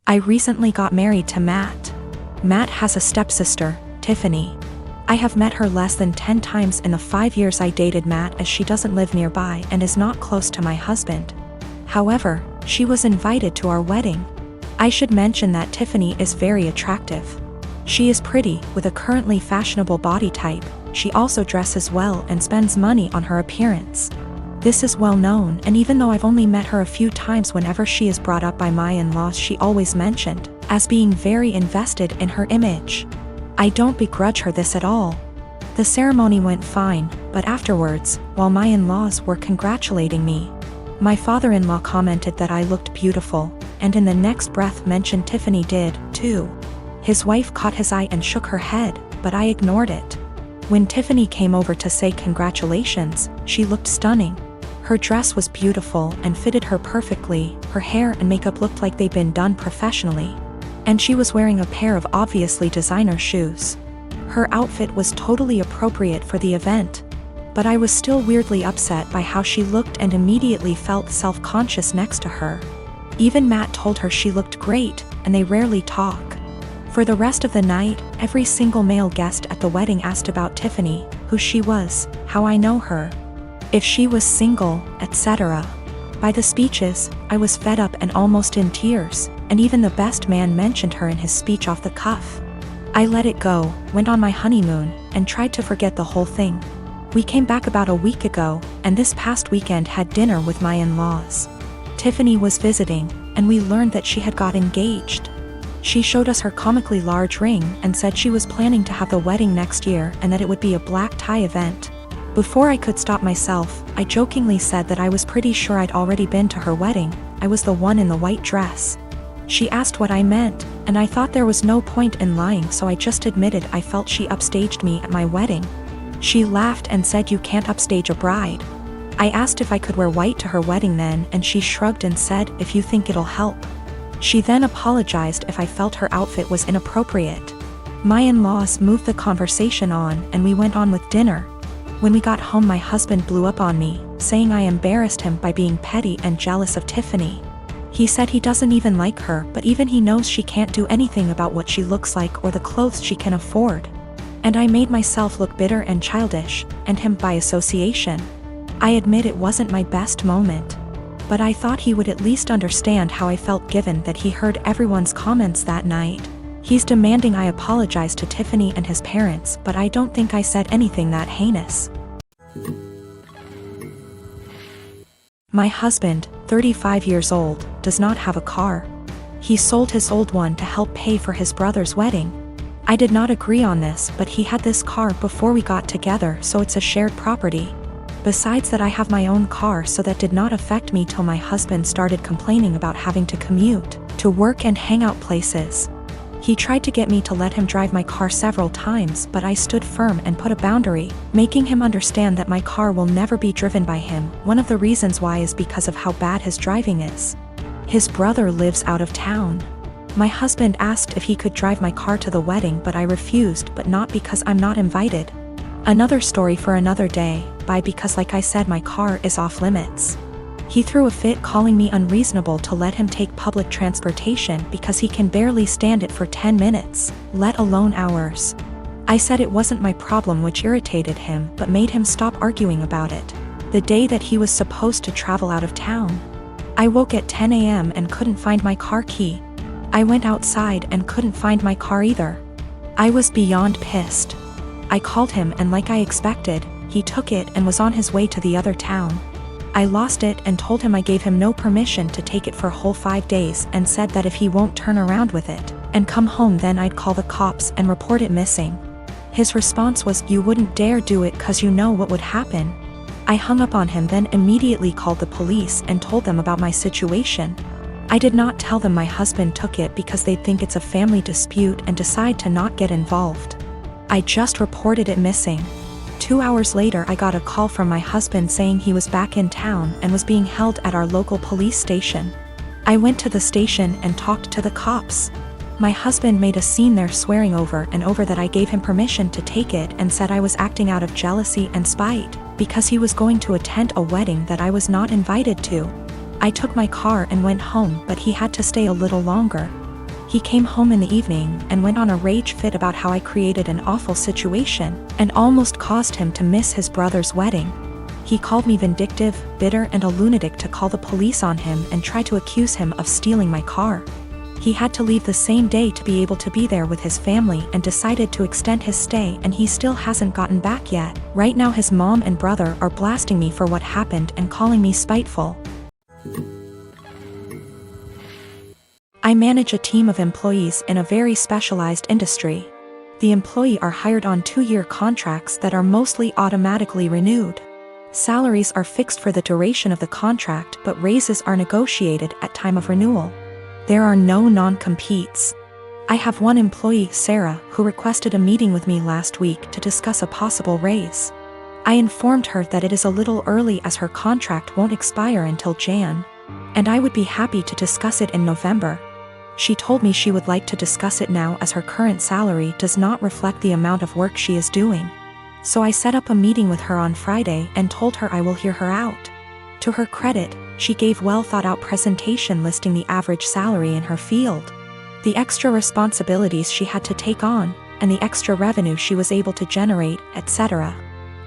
I recently got married to Matt. Matt has a stepsister, Tiffany. I have met her less than 10 times in the 5 years I dated Matt, as she doesn't live nearby and is not close to my husband. However, she was invited to our wedding. I should mention that Tiffany is very attractive. She is pretty, with a currently fashionable body type. She also dresses well and spends money on her appearance. This is well known, and even though I've only met her a few times, whenever she is brought up by my in-laws, she always mentioned as being very invested in her image. I don't begrudge her this at all. The ceremony went fine, but afterwards, while my in-laws were congratulating me, my father-in-law commented that I looked beautiful, and in the next breath mentioned Tiffany did, too. His wife caught his eye and shook her head, but I ignored it. When Tiffany came over to say congratulations, she looked stunning. Her dress was beautiful and fitted her perfectly, her hair and makeup looked like they'd been done professionally. And she was wearing a pair of obviously designer shoes. Her outfit was totally appropriate for the event. But I was still weirdly upset by how she looked and immediately felt self-conscious next to her. Even Matt told her she looked great, and they rarely talk. For the rest of the night, every single male guest at the wedding asked about Tiffany, who she was, how I know her, if she was single, etc. By the speeches, I was fed up and almost in tears, and even the best man mentioned her in his speech off the cuff. I let it go, went on my honeymoon, and tried to forget the whole thing. We came back about a week ago, and this past weekend had dinner with my in-laws. Tiffany was visiting, and we learned that she had got engaged. She showed us her comically large ring and said she was planning to have the wedding next year and that it would be a black tie event. Before I could stop myself, I jokingly said that I was pretty sure I'd already been to her wedding. I was the one in the white dress. She asked what I meant, and I thought there was no point in lying, so I just admitted I felt she upstaged me at my wedding. She laughed and said, "You can't upstage a bride." I asked if I could wear white to her wedding then, and she shrugged and said, "If you think it'll help." She then apologized if I felt her outfit was inappropriate. My in-laws moved the conversation on, and we went on with dinner. When we got home, my husband blew up on me, saying I embarrassed him by being petty and jealous of Tiffany. He said he doesn't even like her, but even he knows she can't do anything about what she looks like or the clothes she can afford. And I made myself look bitter and childish, and him by association. I admit it wasn't my best moment. But I thought he would at least understand how I felt given that he heard everyone's comments that night. He's demanding I apologize to Tiffany and his parents, but I don't think I said anything that heinous. My husband, 35 years old, does not have a car. He sold his old one to help pay for his brother's wedding. I did not agree on this, but he had this car before we got together, so it's a shared property. Besides that, I have my own car, so that did not affect me till my husband started complaining about having to commute to work and hangout places. He tried to get me to let him drive my car several times, but I stood firm and put a boundary, making him understand that my car will never be driven by him. One of the reasons why is because of how bad his driving is. His brother lives out of town. My husband asked if he could drive my car to the wedding, but I refused, but not because I'm not invited. Another story for another day, because like I said, my car is off limits. He threw a fit, calling me unreasonable to let him take public transportation because he can barely stand it for 10 minutes, let alone hours. I said it wasn't my problem, which irritated him but made him stop arguing about it. The day that he was supposed to travel out of town, I woke at 10 a.m. and couldn't find my car key. I went outside and couldn't find my car either. I was beyond pissed. I called him, and like I expected, he took it and was on his way to the other town. I lost it and told him I gave him no permission to take it for a whole 5 days, and said that if he won't turn around with it and come home, then I'd call the cops and report it missing. His response was, "You wouldn't dare do it 'cause you know what would happen." I hung up on him, then immediately called the police and told them about my situation. I did not tell them my husband took it because they'd think it's a family dispute and decide to not get involved. I just reported it missing. 2 hours later, I got a call from my husband saying he was back in town and was being held at our local police station. I went to the station and talked to the cops. My husband made a scene there, swearing over and over that I gave him permission to take it, and said I was acting out of jealousy and spite because he was going to attend a wedding that I was not invited to. I took my car and went home, but he had to stay a little longer. He came home in the evening and went on a rage fit about how I created an awful situation and almost caused him to miss his brother's wedding. He called me vindictive, bitter, and a lunatic to call the police on him and try to accuse him of stealing my car. He had to leave the same day to be able to be there with his family and decided to extend his stay, and he still hasn't gotten back yet. Right now his mom and brother are blasting me for what happened and calling me spiteful. I manage a team of employees in a very specialized industry. The employees are hired on 2-year contracts that are mostly automatically renewed. Salaries are fixed for the duration of the contract, but raises are negotiated at time of renewal. There are no non-competes. I have one employee, Sarah, who requested a meeting with me last week to discuss a possible raise. I informed her that it is a little early as her contract won't expire until Jan, and I would be happy to discuss it in November. She told me she would like to discuss it now as her current salary does not reflect the amount of work she is doing. So I set up a meeting with her on Friday and told her I will hear her out. To her credit, she gave well thought out presentation listing the average salary in her field, the extra responsibilities she had to take on, and the extra revenue she was able to generate, etc.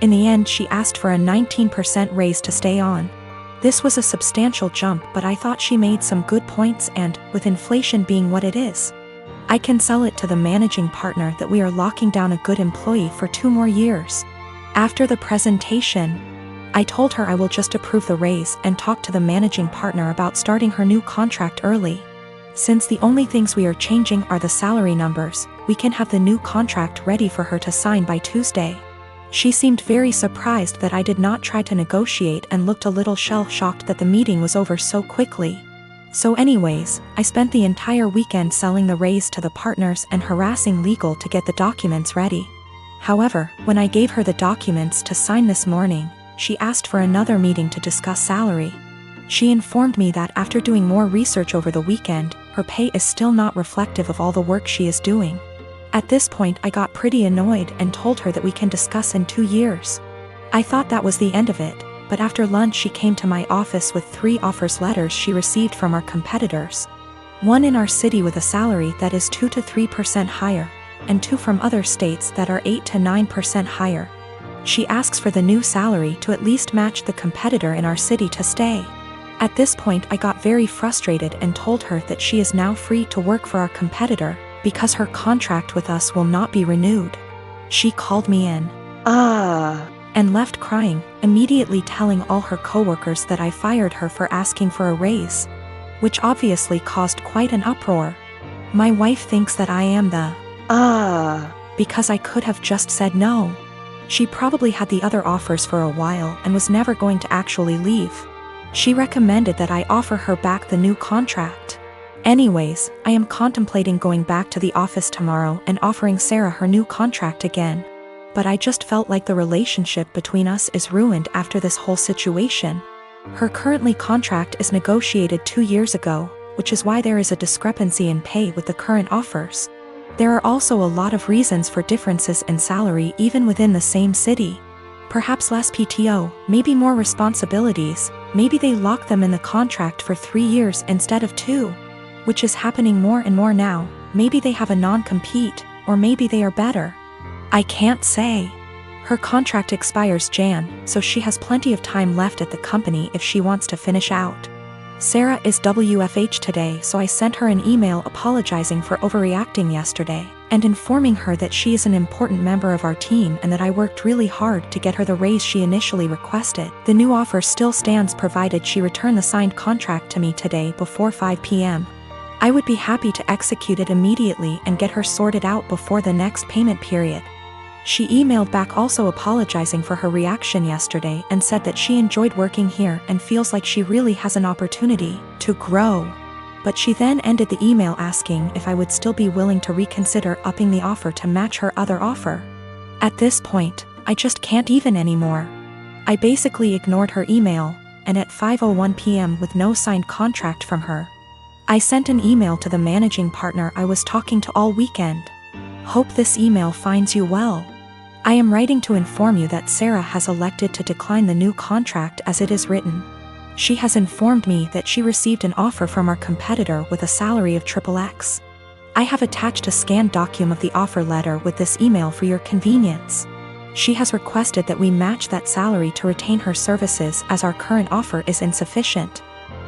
In the end, she asked for a 19% raise to stay on. This was a substantial jump, but I thought she made some good points, and, with inflation being what it is, I can sell it to the managing partner that we are locking down a good employee for 2 more years. After the presentation, I told her I will just approve the raise and talk to the managing partner about starting her new contract early. Since the only things we are changing are the salary numbers, we can have the new contract ready for her to sign by Tuesday. She seemed very surprised that I did not try to negotiate and looked a little shell-shocked that the meeting was over so quickly. So anyways, I spent the entire weekend selling the raise to the partners and harassing legal to get the documents ready. However, when I gave her the documents to sign this morning, she asked for another meeting to discuss salary. She informed me that after doing more research over the weekend, her pay is still not reflective of all the work she is doing. At this point I got pretty annoyed and told her that we can discuss in 2 years. I thought that was the end of it, but after lunch she came to my office with 3 offers letters she received from our competitors. One in our city with a salary that is 2 to 3% higher, and 2 from other states that are 8 to 9% higher. She asks for the new salary to at least match the competitor in our city to stay. At this point I got very frustrated and told her that she is now free to work for our competitor, because her contract with us will not be renewed. She called me in and left crying, immediately telling all her coworkers that I fired her for asking for a raise, which obviously caused quite an uproar. My wife thinks that I am the because I could have just said no. She probably had the other offers for a while and was never going to actually leave. She recommended that I offer her back the new contract. Anyways, I am contemplating going back to the office tomorrow and offering Sarah her new contract again. But I just felt like the relationship between us is ruined after this whole situation. Her currently contract is negotiated 2 years ago, which is why there is a discrepancy in pay with the current offers. There are also a lot of reasons for differences in salary even within the same city. Perhaps less PTO, maybe more responsibilities, maybe they lock them in the contract for 3 years instead of 2. Which is happening more and more now. Maybe they have a non-compete, or maybe they are better. I can't say. Her contract expires Jan, so she has plenty of time left at the company if she wants to finish out. Sarah is WFH today, so I sent her an email apologizing for overreacting yesterday, and informing her that she is an important member of our team and that I worked really hard to get her the raise she initially requested. The new offer still stands provided she return the signed contract to me today before 5 p.m. I would be happy to execute it immediately and get her sorted out before the next payment period. She emailed back also apologizing for her reaction yesterday and said that she enjoyed working here and feels like she really has an opportunity to grow. But she then ended the email asking if I would still be willing to reconsider upping the offer to match her other offer. At this point, I just can't even anymore. I basically ignored her email, and at 5:01 p.m. with no signed contract from her, I sent an email to the managing partner I was talking to all weekend. Hope this email finds you well. I am writing to inform you that Sarah has elected to decline the new contract as it is written. She has informed me that she received an offer from our competitor with a salary of XXX. I have attached a scanned document of the offer letter with this email for your convenience. She has requested that we match that salary to retain her services as our current offer is insufficient.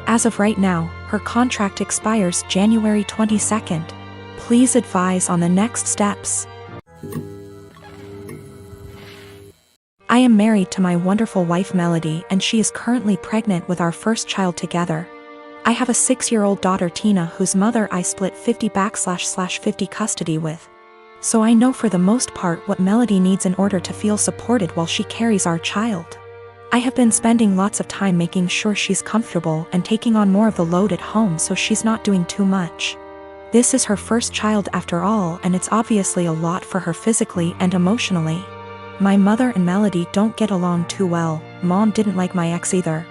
As of right now, her contract expires January 22nd. Please advise on the next steps. I am married to my wonderful wife Melody, and she is currently pregnant with our first child together. I have a 6-year-old daughter Tina, whose mother I split 50/50 custody with. So I know for the most part what Melody needs in order to feel supported while she carries our child. I have been spending lots of time making sure she's comfortable and taking on more of the load at home so she's not doing too much. This is her first child after all, and it's obviously a lot for her physically and emotionally. My mother and Melody don't get along too well. Mom didn't like my ex either.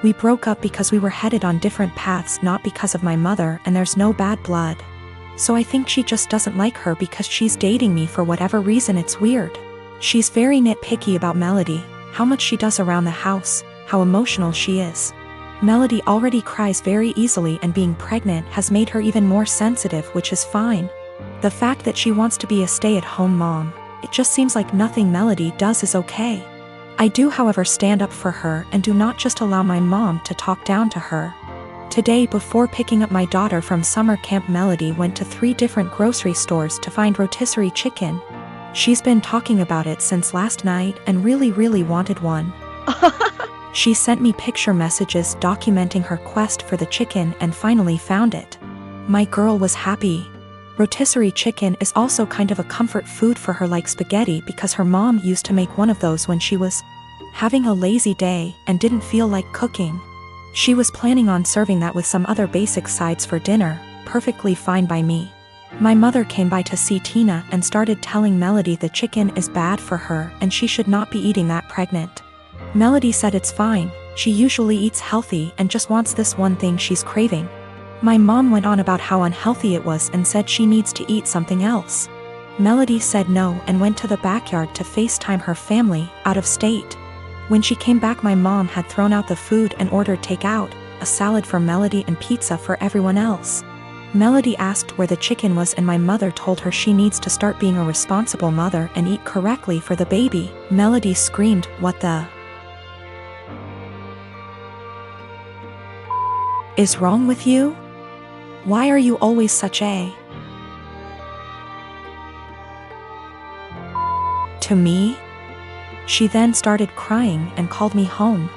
We broke up because we were headed on different paths, not because of my mother, and there's no bad blood. So I think she just doesn't like her because she's dating me for whatever reason. It's weird. She's very nitpicky about Melody, how much she does around the house, how emotional she is. Melody already cries very easily, and being pregnant has made her even more sensitive, which is fine. The fact that she wants to be a stay-at-home mom, it just seems like nothing Melody does is okay. I do, however, stand up for her and do not just allow my mom to talk down to her. Today, before picking up my daughter from summer camp, Melody went to 3 different grocery stores to find rotisserie chicken. She's been talking about it since last night and really wanted one. She sent me picture messages documenting her quest for the chicken and finally found it. My girl was happy. Rotisserie chicken is also kind of a comfort food for her, like spaghetti, because her mom used to make one of those when she was having a lazy day and didn't feel like cooking. She was planning on serving that with some other basic sides for dinner, perfectly fine by me. My mother came by to see Tina and started telling Melody the chicken is bad for her and she should not be eating that pregnant. Melody said it's fine, she usually eats healthy and just wants this one thing she's craving. My mom went on about how unhealthy it was and said she needs to eat something else. Melody said no and went to the backyard to FaceTime her family out of state. When she came back, my mom had thrown out the food and ordered takeout, a salad for Melody and pizza for everyone else. Melody asked where the chicken was and my mother told her she needs to start being a responsible mother and eat correctly for the baby. Melody screamed, "What the is wrong with you? Why are you always such a..." to me? She then started crying and called me home.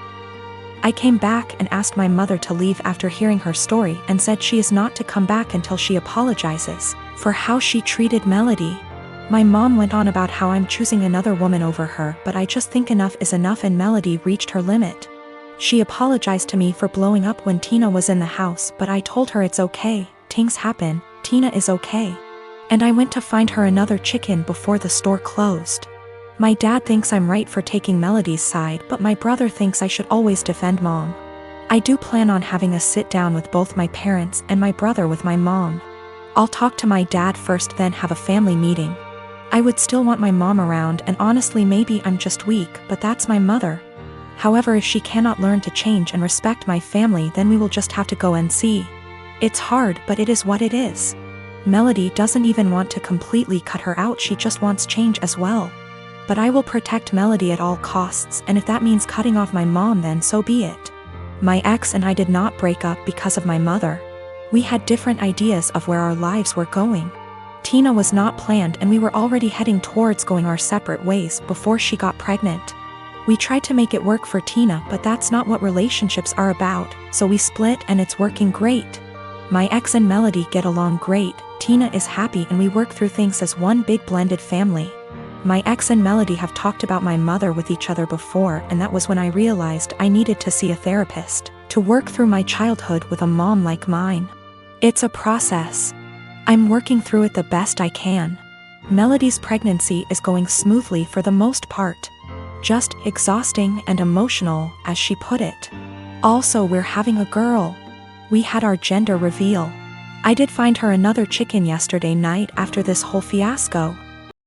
I came back and asked my mother to leave after hearing her story and said she is not to come back until she apologizes for how she treated Melody. My mom went on about how I'm choosing another woman over her, but I just think enough is enough, and Melody reached her limit. She apologized to me for blowing up when Tina was in the house, but I told her it's okay, things happen, Tina is okay. And I went to find her another chicken before the store closed. My dad thinks I'm right for taking Melody's side, but my brother thinks I should always defend mom. I do plan on having a sit down with both my parents and my brother with my mom. I'll talk to my dad first, then have a family meeting. I would still want my mom around, and honestly maybe I'm just weak, but that's my mother. However, if she cannot learn to change and respect my family, then we will just have to go and see. It's hard, but it is what it is. Melody doesn't even want to completely cut her out, she just wants change as well. But I will protect Melody at all costs, and if that means cutting off my mom, then so be it. My ex and I did not break up because of my mother. We had different ideas of where our lives were going. Tina was not planned, and we were already heading towards going our separate ways before she got pregnant. We tried to make it work for Tina, but that's not what relationships are about, so we split and it's working great. My ex and Melody get along great, Tina is happy, and we work through things as one big blended family. My ex and Melody have talked about my mother with each other before, and that was when I realized I needed to see a therapist to work through my childhood with a mom like mine. It's a process. I'm working through it the best I can. Melody's pregnancy is going smoothly for the most part. Just exhausting and emotional, as she put it. Also, we're having a girl. We had our gender reveal. I did find her another chicken yesterday night after this whole fiasco.